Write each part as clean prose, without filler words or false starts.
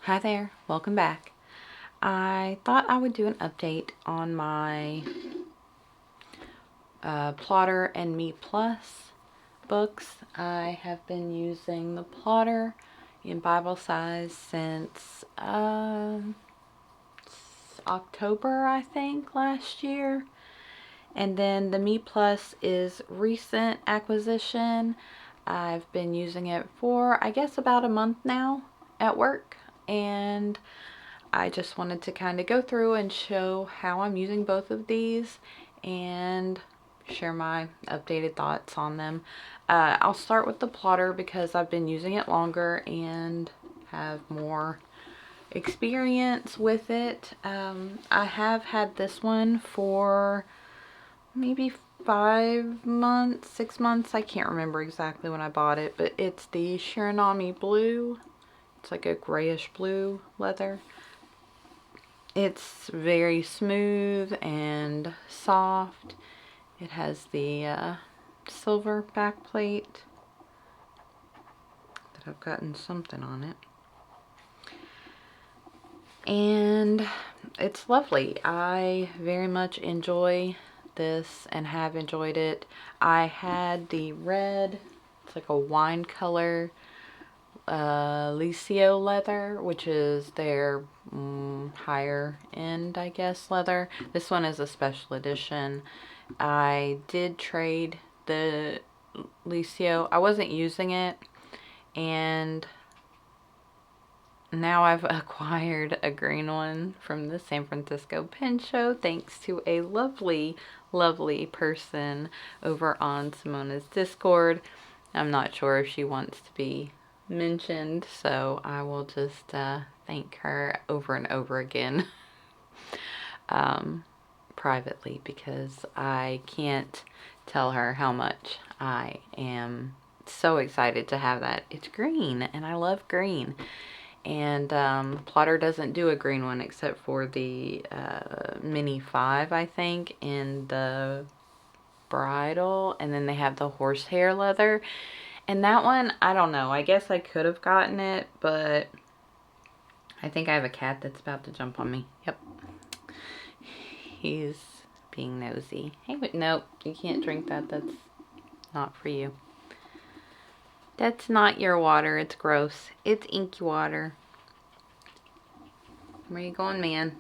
Hi there, welcome back. I thought I would do an update on my Plotter and MeePlus books. I have been using the Plotter in Bible size since October, I think, last year. And then the MeePlus is recent acquisition. I've been using it for, I guess, about a month now at work. And I just wanted to kind of go through and show how I'm using both of these and share my updated thoughts on them. I'll start with the Plotter because I've been using it longer and have more experience with it. I have had this one for maybe 5 months, 6 months. I can't remember exactly when I bought it, but it's the Shiranami Blue. It's like a grayish blue leather. It's very smooth and soft. It has the silver back plate that I've gotten something on it. And it's lovely. I very much enjoy this and have enjoyed it. I had the red, it's like a wine color Licio leather, which is their higher end, I guess, leather. This one is a special edition. I did trade the Licio. I wasn't using it, and now I've acquired a green one from the San Francisco Pen Show thanks to a lovely, lovely person over on Simona's Discord. I'm not sure if she wants to be mentioned, so I will just thank her over and over again privately, because I can't tell her how much I am so excited to have that. It's green and I love green, and Plotter doesn't do a green one except for the Mini 5, I think, in the bridal, and then they have the horsehair leather. And that one, I don't know. I guess I could have gotten it, but I think I have a cat that's about to jump on me. Yep. He's being nosy. Hey, but nope, you can't drink that. That's not for you. That's not your water. It's gross. It's inky water. Where you going, man?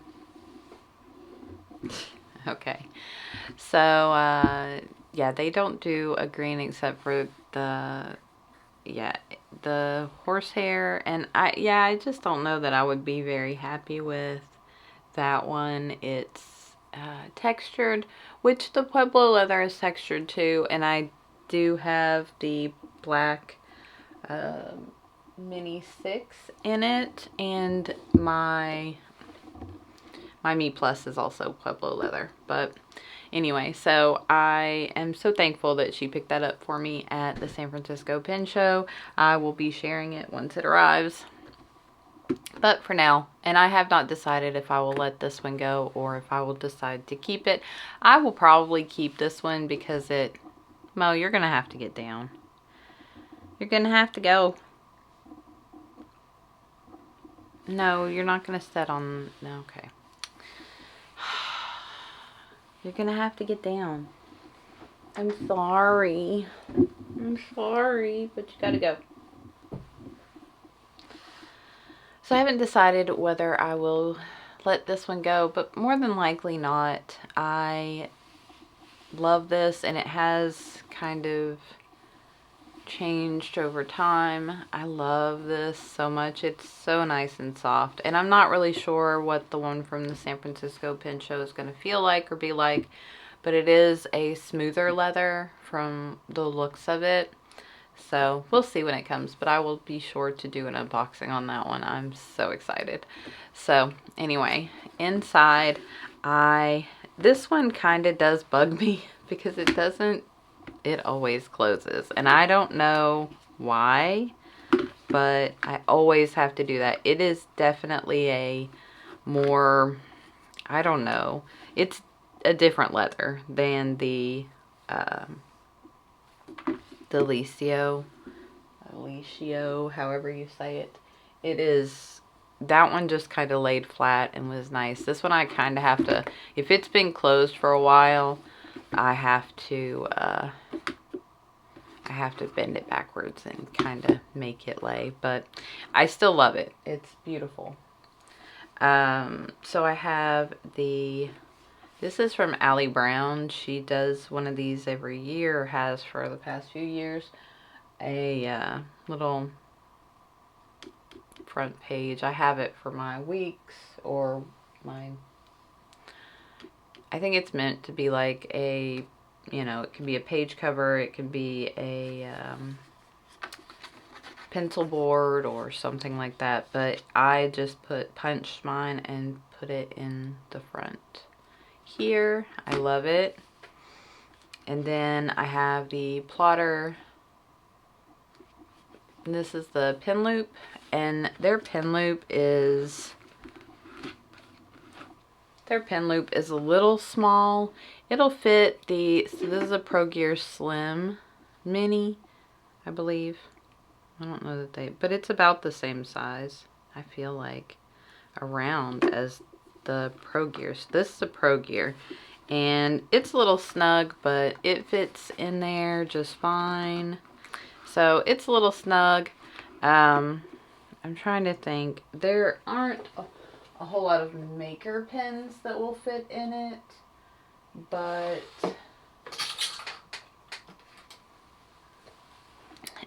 Okay. So, yeah, they don't do a green except for the horsehair, and I just don't know that I would be very happy with that one. It's textured, which the Pueblo leather is textured too, and I do have the black Mini 6 in it, and my MeePlus is also Pueblo leather. But anyway, so I am so thankful that she picked that up for me at the San Francisco Pen Show. I will be sharing it once it arrives. But for now, and I have not decided if I will let this one go or if I will decide to keep it. I will probably keep this one because Mo, you're going to have to get down. You're going to have to go. No, you're not going to sit on... No, okay. You're gonna have to get down. I'm sorry. I'm sorry, but you gotta go. So I haven't decided whether I will let this one go, but more than likely not. I love this, and it has kind of changed over time. I love this so much. It's so nice and soft, and I'm not really sure what the one from the San Francisco Pen Show is going to feel like or be like, but it is a smoother leather from the looks of it, so we'll see when it comes, but I will be sure to do an unboxing on that one. I'm so excited. So anyway, inside, this one kind of does bug me because it always closes, and I don't know why, but I always have to do that. It is definitely a more, I don't know, it's a different leather than the Licio, however you say it. It is that one just kind of laid flat and was nice. This one I kind of have to, if it's been closed for a while, I have to bend it backwards and kind of make it lay, but I still love it. It's beautiful. So I have this is from Allie Brown. She does one of these every year, or has for the past few years. A little front page. I have it for my weeks, or my, I think it's meant to be like a, you know, it can be a page cover, it can be a pencil board or something like that, but I just punched mine and put it in the front here. I love it. And then I have the plotter. And this is the pen loop, and their pen loop is a little small. It'll fit so this is a Pro Gear Slim Mini, I believe. I don't know that but it's about the same size, I feel like, around as the Pro Gear. So this is a Pro Gear, and it's a little snug, but it fits in there just fine. So it's a little snug. I'm trying to think. There aren't a whole lot of maker pens that will fit in it, but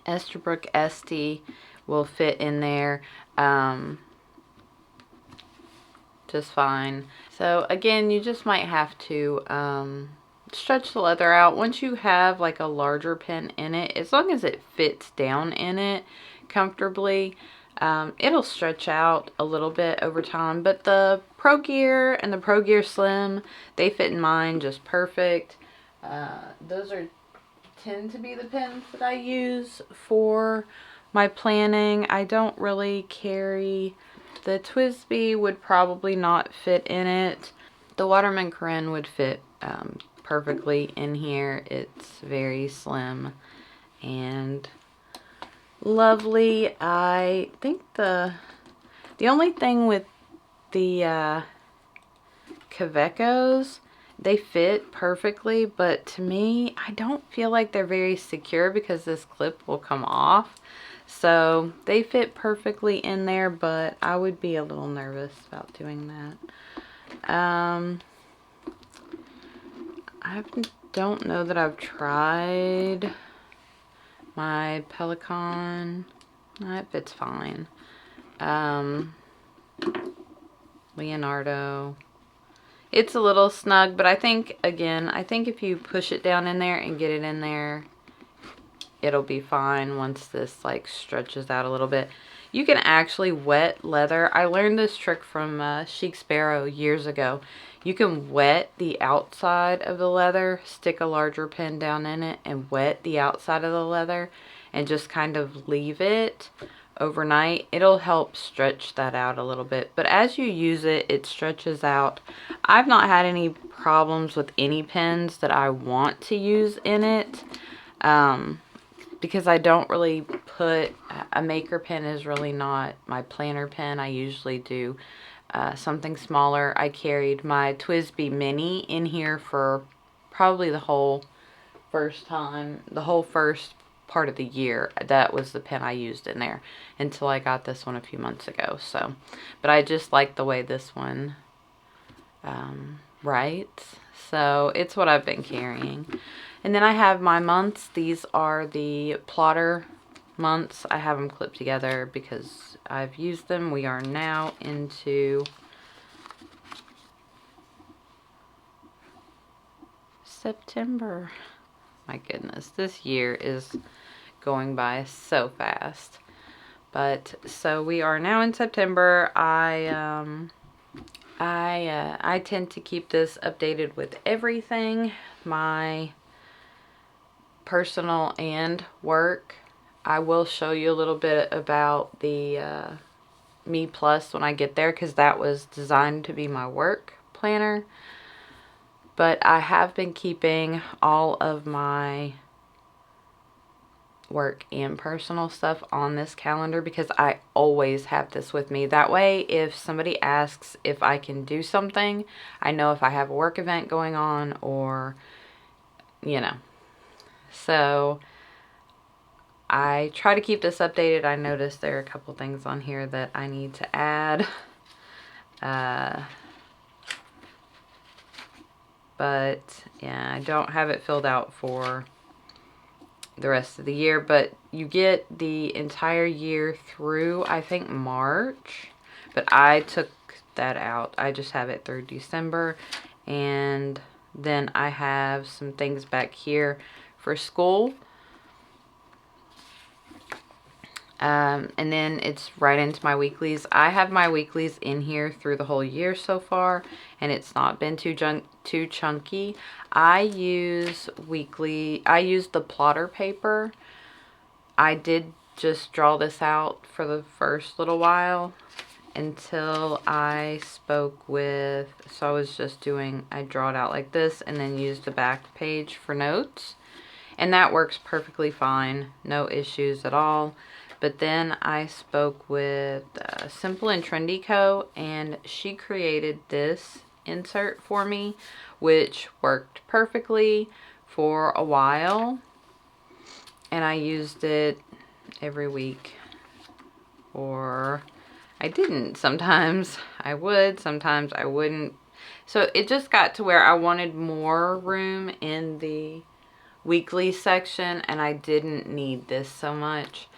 Esterbrook Esty will fit in there just fine. So again, you just might have to stretch the leather out. Once you have like a larger pen in it, as long as it fits down in it comfortably, it'll stretch out a little bit over time. But the Pro Gear and the Pro Gear Slim, they fit in mine just perfect. Those tend to be the pens that I use for my planning. I don't really carry, the TWSBI would probably not fit in it. The Waterman Corinne would fit perfectly in here. It's very slim and lovely. I think the only thing with the Kavekos, they fit perfectly, but to me, I don't feel like they're very secure because this clip will come off. So they fit perfectly in there, but I would be a little nervous about doing that. I don't know that I've tried my Pelican. It fits fine. Leonardo. It's a little snug, but I think, again, if you push it down in there and get it in there, it'll be fine once this like stretches out a little bit. You can actually wet leather. I learned this trick from Chic Sparrow years ago. You can wet the outside of the leather, stick a larger pen down in it, and wet the outside of the leather, and just kind of leave it overnight. It'll help stretch that out a little bit, but as you use it, it stretches out. I've not had any problems with any pens that I want to use in it, because I don't really put, a maker pen is really not my planner pen. I usually do something smaller. I carried my TWSBI Mini in here for probably the whole first part of the year. That was the pen I used in there until I got this one a few months ago. So, but I just like the way this one writes. So it's what I've been carrying. And then I have my months. These are the plotter months. I have them clipped together because I've used them. We are now into September. My goodness, this year is going by so fast. But so we are now in September. I tend to keep this updated with everything, my personal and work. I will show you a little bit about the MeePlus when I get there, because that was designed to be my work planner. But I have been keeping all of my work and personal stuff on this calendar because I always have this with me. That way, if somebody asks if I can do something, I know if I have a work event going on or, you know. So I try to keep this updated. I noticed there are a couple things on here that I need to add. But yeah, I don't have it filled out for the rest of the year, but you get the entire year through, I think, March, but I took that out. I just have it through December, and then I have some things back here for school. And then it's right into my weeklies. I have my weeklies in here through the whole year so far, and it's not been too chunky. I use the plotter paper. I did just draw this out for the first little while until I spoke with, so I was just doing, I draw it out like this and then use the back page for notes. And that works perfectly fine. No issues at all. But then I spoke with Simple and Trendy Co. and she created this insert for me, which worked perfectly for a while. And I used it every week. Or I didn't. Sometimes I would, sometimes I wouldn't. So it just got to where I wanted more room in the weekly section and I didn't need this so much.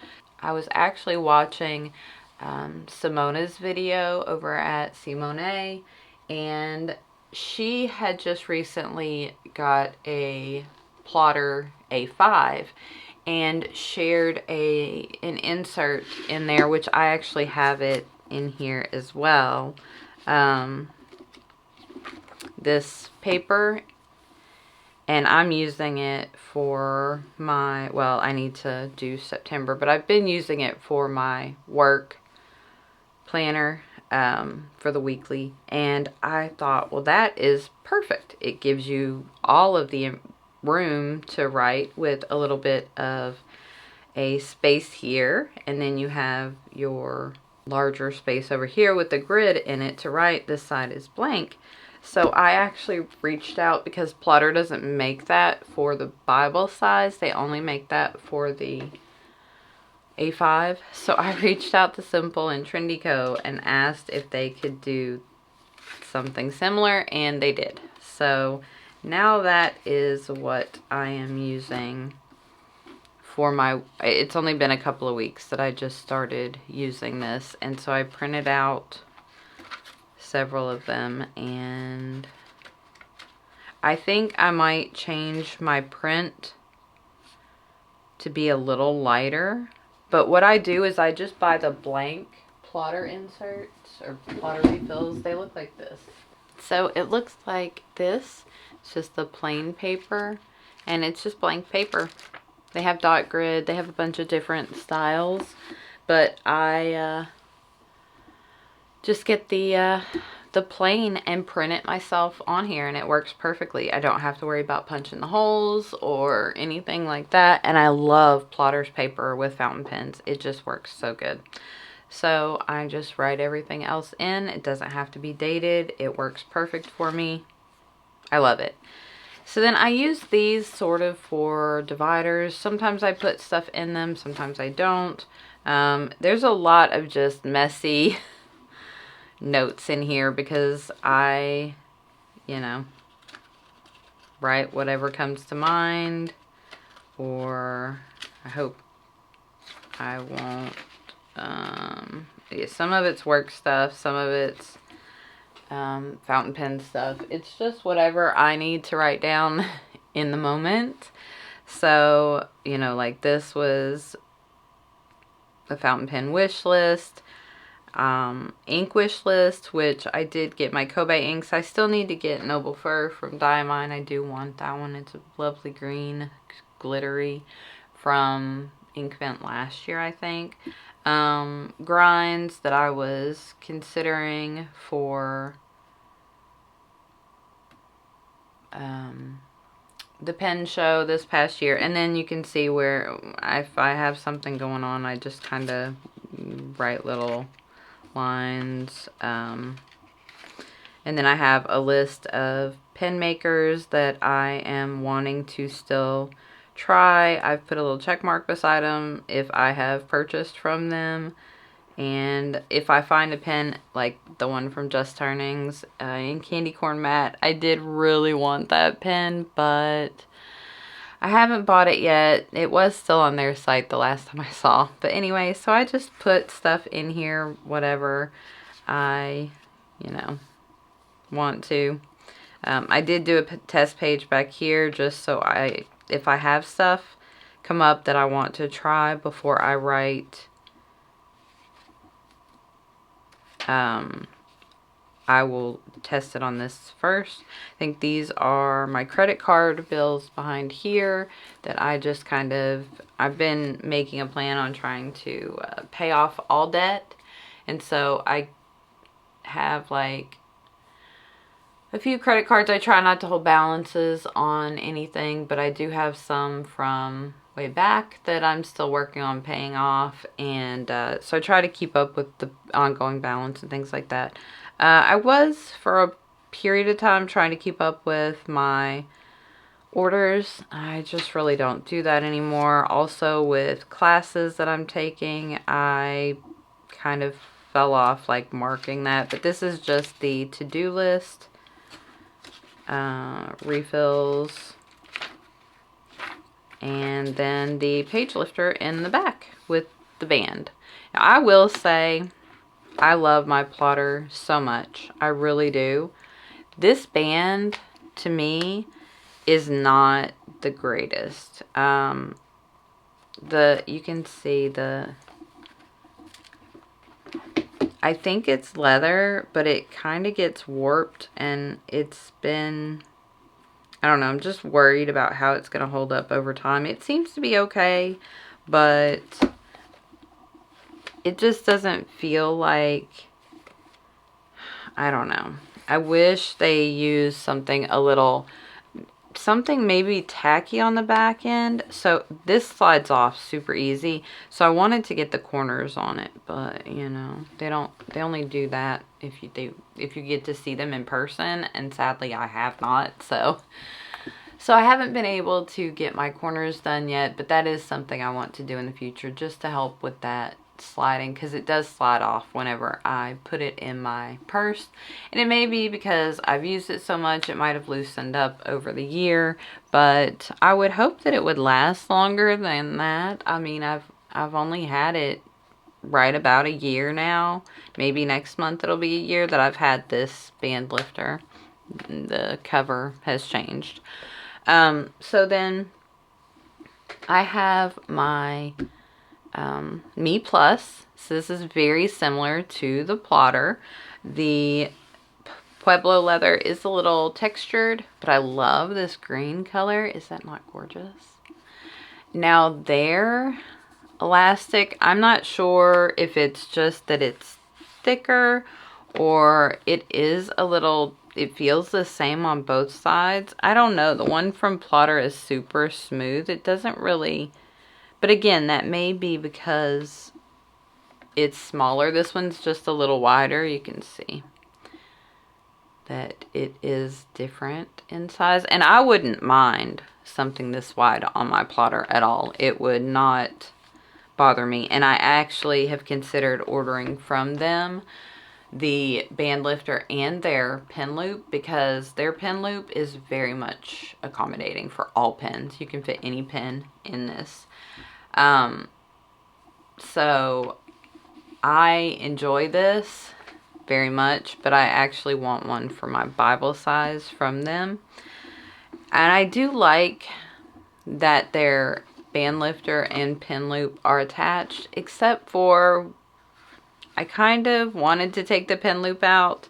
I was actually watching Simona's video over at Simone, and she had just recently got a plotter A5 and shared an insert in there, which I actually have it in here as well. This paper, and I'm using it for my, well, I need to do September, but I've been using it for my work planner for the weekly. And I thought, well, that is perfect. It gives you all of the room to write with a little bit of a space here. And then you have your larger space over here with the grid in it to write. This side is blank. So I actually reached out because Plotter doesn't make that for the Bible size. They only make that for the A5. So I reached out to Simple and Trendy Co. and asked if they could do something similar, and they did. So now that is what I am using for my, it's only been a couple of weeks that I just started using this, and so I printed out several of them, and I think I might change my print to be a little lighter. But what I do is I just buy the blank plotter inserts or plotter refills. They look like this. So it looks like this. It's just the plain paper, and it's just blank paper. They have dot grid. They have a bunch of different styles, but I just get the plain and print it myself on here, and it works perfectly. I don't have to worry about punching the holes or anything like that. And I love Plotter's paper with fountain pens. It just works so good. So I just write everything else in. It doesn't have to be dated. It works perfect for me. I love it. So then I use these sort of for dividers. Sometimes I put stuff in them, sometimes I don't. There's a lot of just messy notes in here because I, write whatever comes to mind, or I hope I won't. Yeah, some of it's work stuff, some of it's fountain pen stuff. It's just whatever I need to write down in the moment. So, like this was the fountain pen wish list. Ink wish list, which I did get my Kobe inks. I still need to get Noble Fur from Diamine. I do want that one. It's a lovely green, glittery, from Inkvent last year, I think. Grinds that I was considering for the pen show this past year. And then you can see where if I have something going on, I just kind of write little lines. And then I have a list of pen makers that I am wanting to still try. I've put a little check mark beside them if I have purchased from them. And if I find a pen like the one from Just Turnings in Candy Corn Matte, I did really want that pen, but I haven't bought it yet. It was still on their site the last time I saw. But anyway, so I just put stuff in here, whatever I, want to. I did do a test page back here just so if I have stuff come up that I want to try before I write, I will test it on this first. I think these are my credit card bills behind here that I just I've been making a plan on trying to pay off all debt. And so I have like a few credit cards. I try not to hold balances on anything, but I do have some from way back that I'm still working on paying off. And so I try to keep up with the ongoing balance and things like that. I was for a period of time trying to keep up with my orders. I just really don't do that anymore. Also with classes that I'm taking, I kind of fell off like marking that. But this is just the to-do list. Refills, and then the page lifter in the back with the band. Now, I will say I love my plotter so much. I really do. This band to me is not the greatest. You can see I think it's leather, but it kind of gets warped, and it's been, I don't know, I'm just worried about how it's going to hold up over time. It seems to be okay, but it just doesn't feel like, I don't know. I wish they used something maybe tacky on the back end. So this slides off super easy. So I wanted to get the corners on it, but they only do that if you get to see them in person, and sadly I have not. So I haven't been able to get my corners done yet, but that is something I want to do in the future just to help with that sliding, because it does slide off whenever I put it in my purse. And it may be because I've used it so much it might have loosened up over the year, but I would hope that it would last longer than that. I mean, I've only had it right about a year now. Maybe next month it'll be a year that I've had this band lifter. The cover has changed. So then I have my MeePlus. So this is very similar to the plotter. The Pueblo leather is a little textured, but I love this green color. Is that not gorgeous? Now their elastic, I'm not sure if it's just that it's thicker or it is a little, it feels the same on both sides. I don't know. The one from plotter is super smooth. It doesn't really, but again, that may be because it's smaller. This one's just a little wider. You can see that it is different in size. And I wouldn't mind something this wide on my plotter at all. It would not bother me. And I actually have considered ordering from them the band lifter and their pen loop, because their pen loop is very much accommodating for all pens. You can fit any pen in this. So I enjoy this very much, but I actually want one for my Bible size from them. And I do like that their band lifter and pen loop are attached, except for I kind of wanted to take the pen loop out,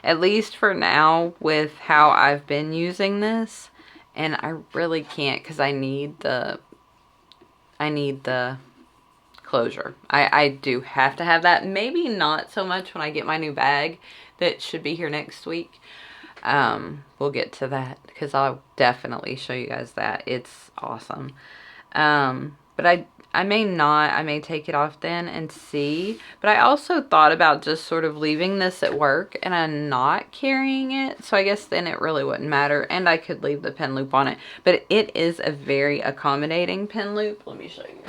at least for now with how I've been using this, and I really can't because I need the closure. I do have to have that. Maybe not so much when I get my new bag that should be here next week. We'll get to that because I'll definitely show you guys that. It's awesome. But I may not. I may take it off then and see. But I also thought about just sort of leaving this at work and I'm not carrying it. So I guess then it really wouldn't matter. And I could leave the pen loop on it. But it is a very accommodating pen loop. Let me show you.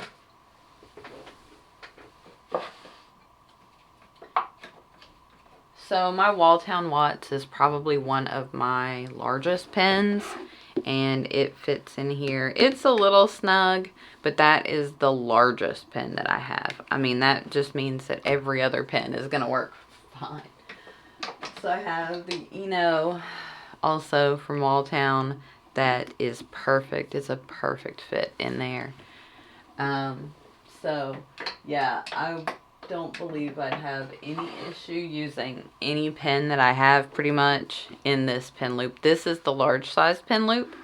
So my Walltown Watts is probably one of my largest pens. And it fits in here. It's a little snug, but that is the largest pen that I have. I mean, that just means that every other pen is going to work fine. So I have the Eno also from Walltown that is perfect. It's a perfect fit in there. So yeah, I don't believe I'd have any issue using any pen that I have pretty much in this pen loop. This is the large size pen loop.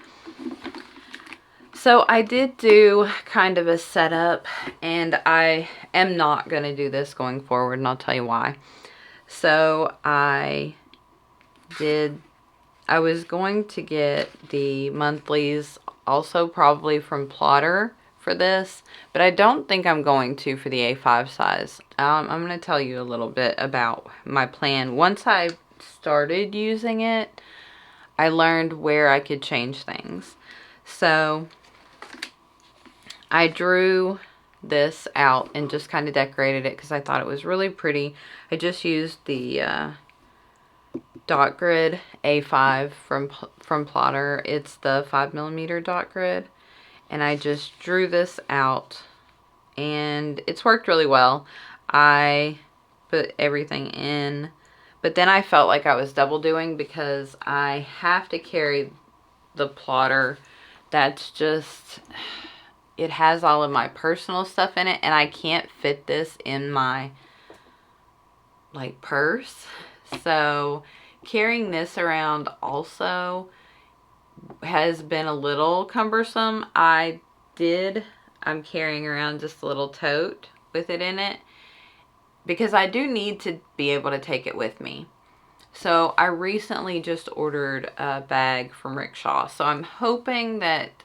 So I did do kind of a setup, and I am not going to do this going forward, and I'll tell you why. So I was going to get the monthlies also probably from Plotter for this, but I don't think I'm going to for the A5 size. I'm going to tell you a little bit about my plan. Once I started using it, I learned where I could change things. So I drew this out and just kind of decorated it because I thought it was really pretty. I just used the dot grid A5 from Plotter. It's the 5mm dot grid. And I just drew this out and it's worked really well. I put everything in, but then I felt like I was double doing because I have to carry the plotter. That's just, it has all of my personal stuff in it and I can't fit this in my like purse. So carrying this around also has been a little cumbersome. I'm carrying around just a little tote with it in it because I do need to be able to take it with me. So I recently just ordered a bag from Rickshaw. So I'm hoping that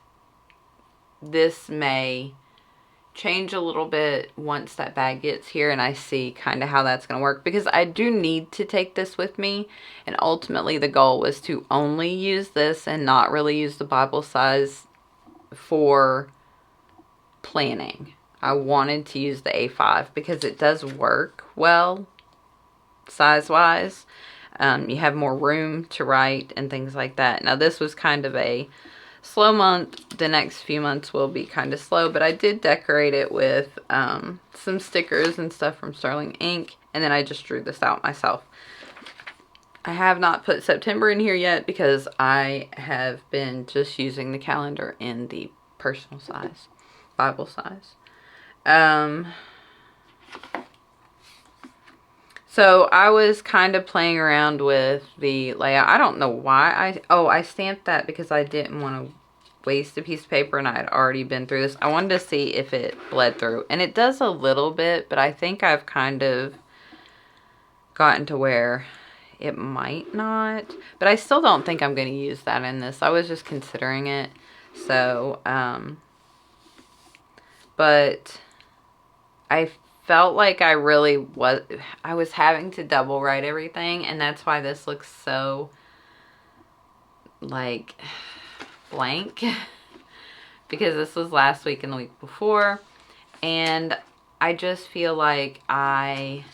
this may change a little bit once that bag gets here and I see kind of how that's going to work, because I do need to take this with me, and ultimately the goal was to only use this and not really use the Bible size for planning. I wanted to use the A5 because it does work well size wise. You have more room to write and things like that. Now this was kind of a slow month. The next few months will be kind of slow, but I did decorate it with some stickers and stuff from Sterling Ink, and then I just drew this out myself. I have not put September in here yet because I have been just using the calendar in the personal size, Bible size. So I was kind of playing around with the layout. I don't know why I stamped that because I didn't want to waste a piece of paper and I had already been through this. I wanted to see if it bled through, and it does a little bit, but I think I've kind of gotten to where it might not, but I still don't think I'm going to use that in this. I was just considering it. So, but I felt like I was having to double write everything, and that's why this looks so like blank, because this was last week and the week before, and I just feel like I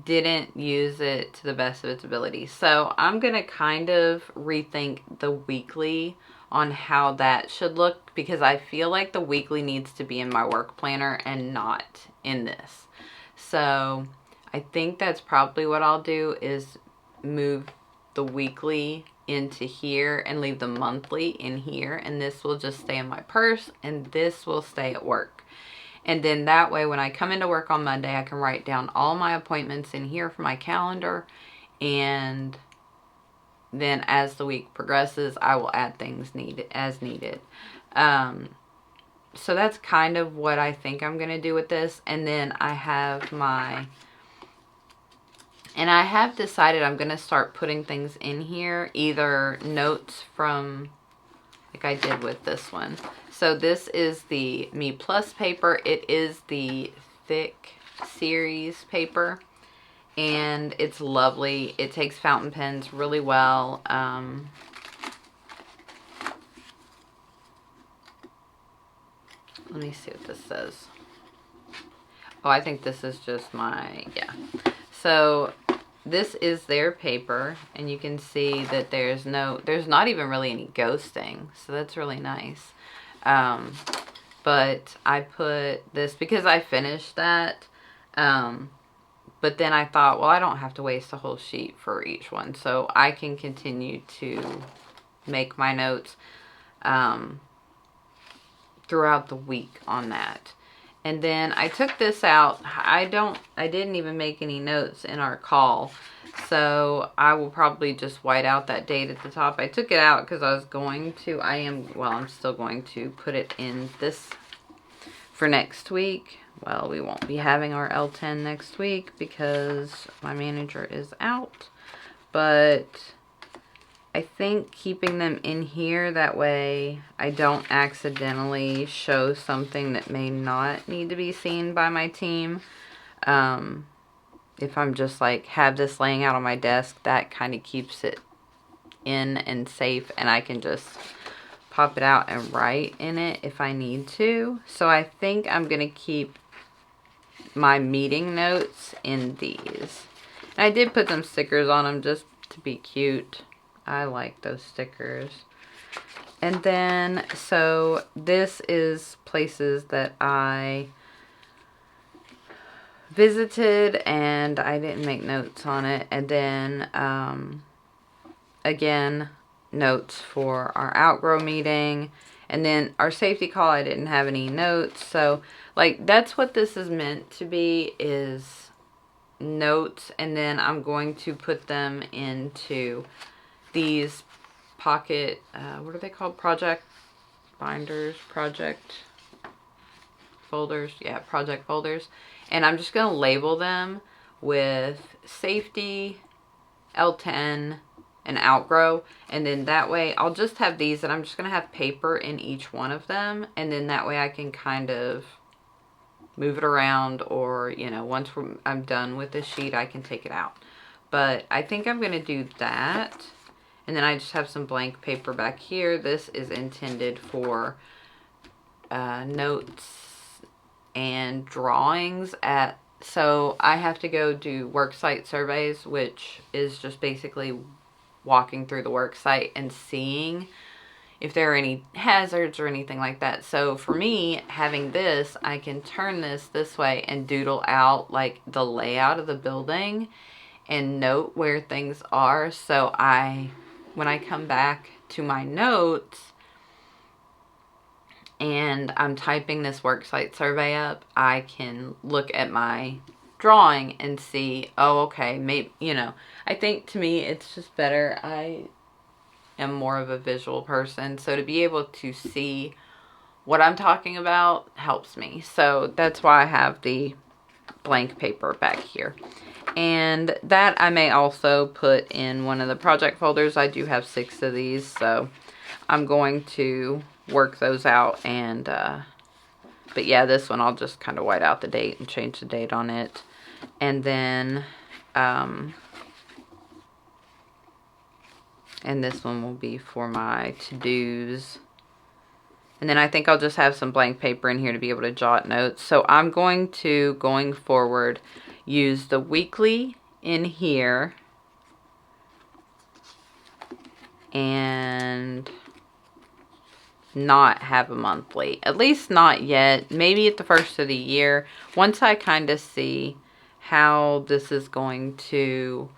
didn't use it to the best of its ability. So I'm gonna kind of rethink the weekly on how that should look, because I feel like the weekly needs to be in my work planner and not in this. So I think that's probably what I'll do, is move the weekly into here and leave the monthly in here, and this will just stay in my purse and this will stay at work. And then that way when I come into work on Monday, I can write down all my appointments in here for my calendar, and then as the week progresses, I will add things as needed. So that's kind of what I think I'm going to do with this. And then I have my And I have decided I'm going to start putting things in here, either notes from, like I did with this one. So this is the MeePlus paper. It is the thick series paper, and it's lovely. It takes fountain pens really well. Let me see what this says. Oh, I think this is just my, yeah. So this is their paper, and you can see that there's not even really any ghosting. So that's really nice. But I put this because I finished that. But then I thought, well, I don't have to waste a whole sheet for each one. So I can continue to make my notes throughout the week on that. And then I took this out. I didn't even make any notes in our call. So I will probably just white out that date at the top. I took it out because I was going to, I'm still going to put it in this for next week. Well, we won't be having our L10 next week because my manager is out. But I think keeping them in here, that way I don't accidentally show something that may not need to be seen by my team. If I'm just like have this laying out on my desk, that kind of keeps it in and safe, and I can just pop it out and write in it if I need to. So I think I'm going to keep my meeting notes in these. And I did put some stickers on them just to be cute. I like those stickers. And then, so this is places that I visited and I didn't make notes on it. And then, again, notes for our outgrow meeting. And then our safety call, I didn't have any notes. So, like, that's what this is meant to be, is notes. And then I'm going to put them into these pocket, what are they called? Project binders, project folders. Yeah, project folders. And I'm just going to label them with safety, L10, and outgrow. And then that way I'll just have these, and I'm just going to have paper in each one of them. And then that way I can kind of move it around, or, you know, once I'm done with this sheet, I can take it out. But I think I'm going to do that. And then I just have some blank paper back here. This is intended for notes and drawings so I have to go do worksite surveys, which is just basically walking through the worksite and seeing if there are any hazards or anything like that. So for me, having this, I can turn this way and doodle out like the layout of the building and note where things are. So when I come back to my notes and I'm typing this worksite survey up, I can look at my drawing and see, oh, okay, maybe, you know, I think to me it's just better. I am more of a visual person, so to be able to see what I'm talking about helps me. So that's why I have the blank paper back here. And that I may also put in one of the project folders. I do have 6 of these, so I'm going to work those out. And but yeah, this one I'll just kind of white out the date and change the date on it. And then and this one will be for my to-dos. And then I think I'll just have some blank paper in here to be able to jot notes. So I'm going to, going forward, use the weekly in here. And not have a monthly. At least not yet. Maybe at the first of the year. Once I kind of see how this is going to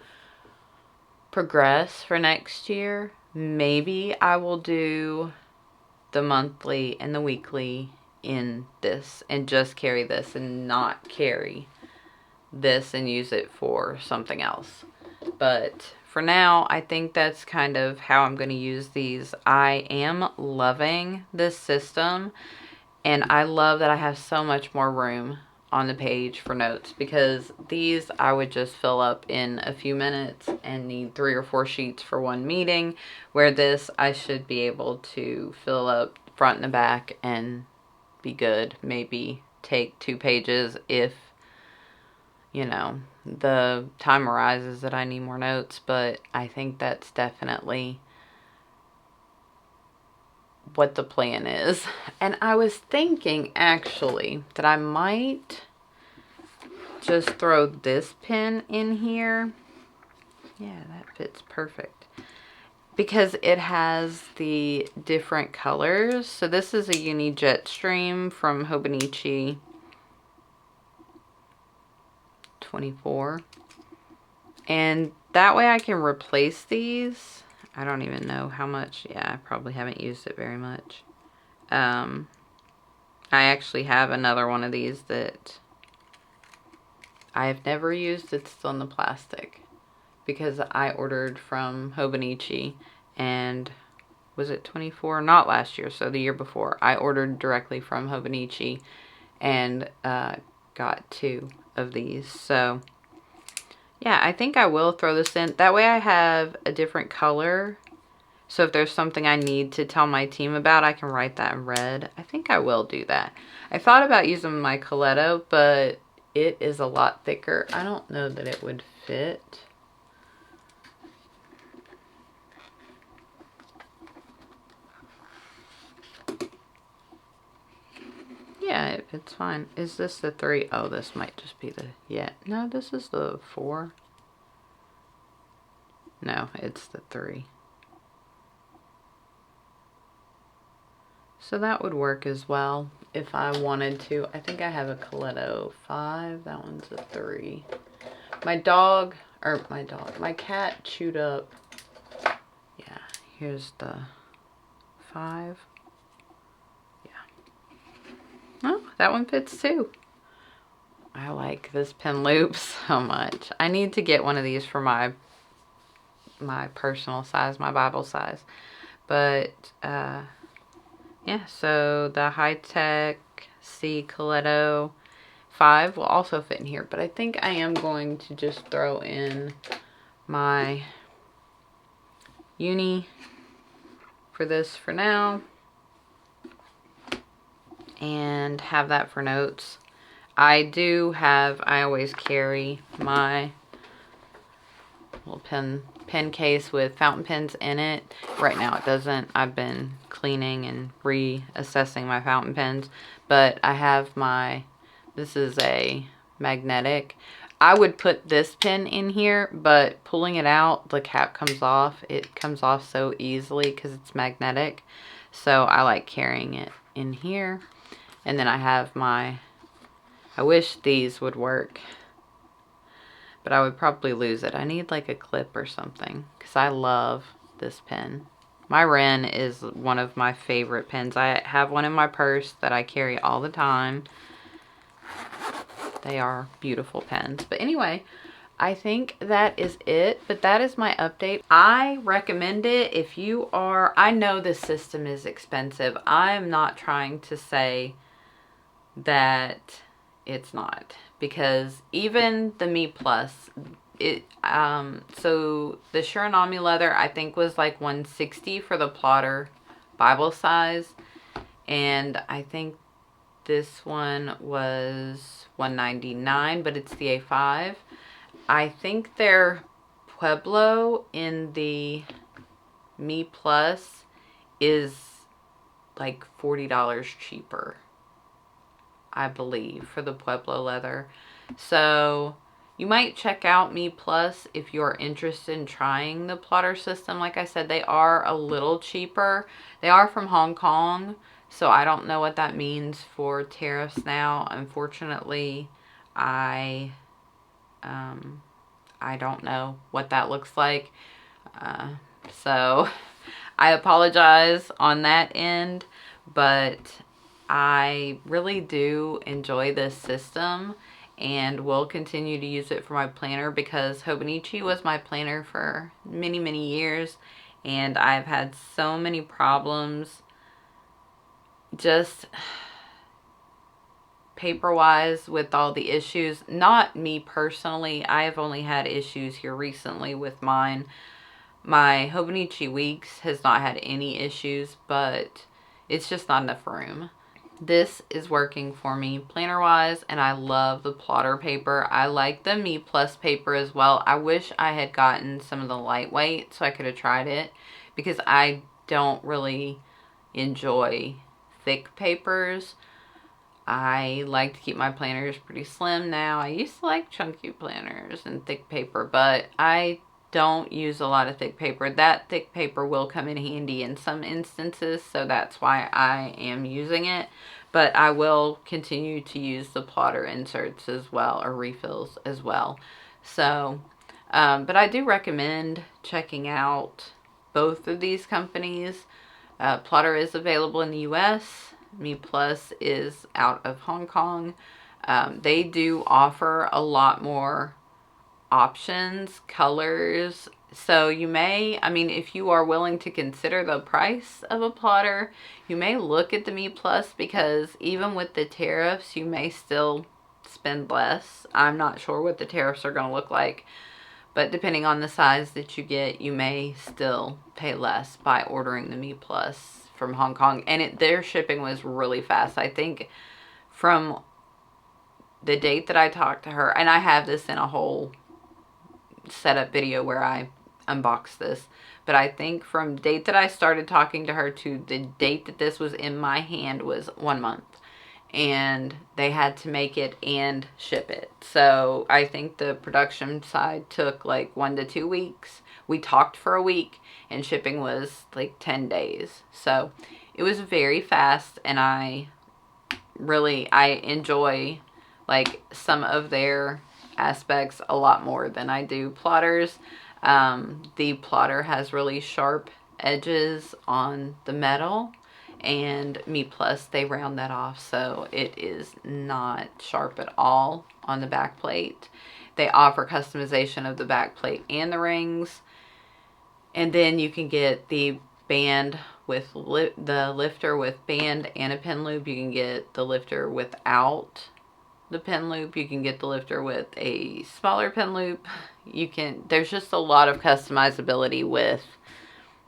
progress for next year, maybe I will do the monthly and the weekly in this and just carry this and not carry this and use it for something else. But for now, I think that's kind of how I'm going to use these. I am loving this system, and I love that I have so much more room on the page for notes, because these I would just fill up in a few minutes and need 3 or 4 sheets for one meeting, where this I should be able to fill up front and the back and be good. Maybe take 2 pages if, you know, the time arises that I need more notes, but I think that's definitely what the plan is. And I was thinking actually that I might just throw this pen in here. Yeah, that fits perfect because it has the different colors. So this is a Uni Jetstream from Hobonichi 24, and that way I can replace these. I don't even know how much. Yeah, I probably haven't used it very much. I actually have another one of these that I have never used. It's still in the plastic because I ordered from Hobonichi, and was it 24? Not last year, so the year before. I ordered directly from Hobonichi and got 2 of these. So yeah, I think I will throw this in. That way I have a different color. So if there's something I need to tell my team about, I can write that in red. I think I will do that. I thought about using my Coletto, but it is a lot thicker. I don't know that it would fit. Yeah, it fits fine. Is this the 3? Oh, this might just be the, yeah. No, this is the 4. No, it's the 3. So that would work as well if I wanted to. I think I have a Coletto 5. That one's a 3. My cat chewed up. Yeah, here's the 5. Yeah. Oh, that one fits too. I like this pen loop so much. I need to get one of these for my personal size, my Bible size. But yeah, so the high-tech C Coletto 5 will also fit in here, but I think I am going to just throw in my Uni for this for now and have that for notes. I always carry my little pen case with fountain pens in it. Right now it doesn't. I've been cleaning and reassessing my fountain pens, but I have this is a magnetic. I would put this pen in here, but pulling it out, the cap comes off. It comes off so easily because it's magnetic. So I like carrying it in here. And then I have I wish these would work, but I would probably lose it. I need like a clip or something because I love this pen. My Ren is one of my favorite pens. I have one in my purse that I carry all the time. They are beautiful pens. But anyway, I think that is it. But that is my update. I recommend it if you are, I know this system is expensive. I'm not trying to say that it's not, because even the MeePlus, so the Shiranami leather I think was like $160 for the plotter Bible size, and I think this one was $199, but it's the A5. I think their Pueblo in the MeePlus is like $40 cheaper, I believe, for the Pueblo leather. So you might check out MeePlus if you're interested in trying the plotter system. Like I said, they are a little cheaper. They are from Hong Kong, so I don't know what that means for tariffs now. Unfortunately, I don't know what that looks like. So I apologize on that end, but I really do enjoy this system and will continue to use it for my planner, because Hobonichi was my planner for many, many years, and I've had so many problems just paper wise with all the issues. Not me personally. I have only had issues here recently with mine. My Hobonichi Weeks has not had any issues, but it's just not enough room. This is working for me planner wise, and I love the plotter paper. I like the MeePlus paper as well. I wish I had gotten some of the lightweight so I could have tried it, because I don't really enjoy thick papers. I like to keep my planners pretty slim now. I used to like chunky planners and thick paper, but I don't use a lot of thick paper. That thick paper will come in handy in some instances, so that's why I am using it. But I will continue to use the plotter inserts as well, or refills as well. So, but I do recommend checking out both of these companies. Plotter is available in the US. MeePlus is out of Hong Kong. They do offer a lot more options, colors. So you may, I mean, if you are willing to consider the price of a plotter, you may look at the MeePlus, because even with the tariffs, you may still spend less. I'm not sure what the tariffs are going to look like, but depending on the size that you get, you may still pay less by ordering the MeePlus from Hong Kong. And their shipping was really fast. I think from the date that I talked to her, and I have this in a whole setup video where I unbox this, but I think from the date that I started talking to her to the date that this was in my hand was 1 month, and they had to make it and ship it. So I think the production side took like 1 to 2 weeks. We talked for a week, and shipping was like 10 days. So it was very fast, and I enjoy like some of their aspects a lot more than I do plotters. The plotter has really sharp edges on the metal, and MeePlus, they round that off, so it is not sharp at all on the back plate. They offer customization of the back plate and the rings, and then you can get the band with the lifter with band and a pin loop. You can get the lifter without the pin loop. You can get the lifter with a smaller pin loop. There's just a lot of customizability with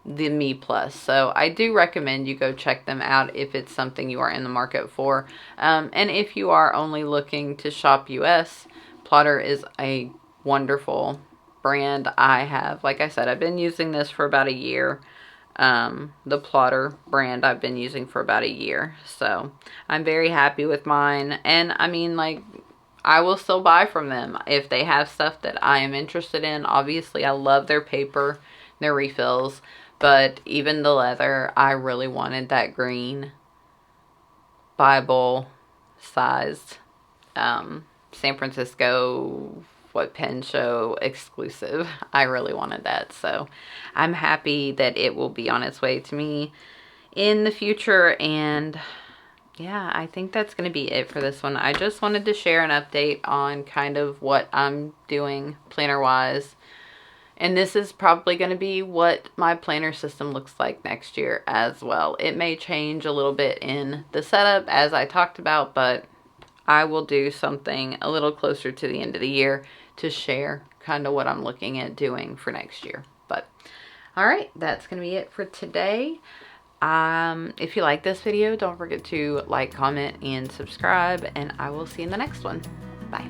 the MeePlus. So I do recommend you go check them out if it's something you are in the market for. And if you are only looking to shop US, Plotter is a wonderful brand. Like I said, I've been using this for about a year. The Plotter brand I've been using for about a year. So I'm very happy with mine. And I mean, like, I will still buy from them if they have stuff that I am interested in. Obviously, I love their paper, their refills. But even the leather, I really wanted that green Bible sized San Francisco pen show exclusive. I really wanted that. So I'm happy that it will be on its way to me in the future. And yeah, I think that's going to be it for this one. I just wanted to share an update on kind of what I'm doing planner wise. And this is probably going to be what my planner system looks like next year as well. It may change a little bit in the setup as I talked about, but I will do something a little closer to the end of the year to share kind of what I'm looking at doing for next year. But all right, that's going to be it for today. If you like this video, don't forget to like, comment, and subscribe, and I will see you in the next one. Bye.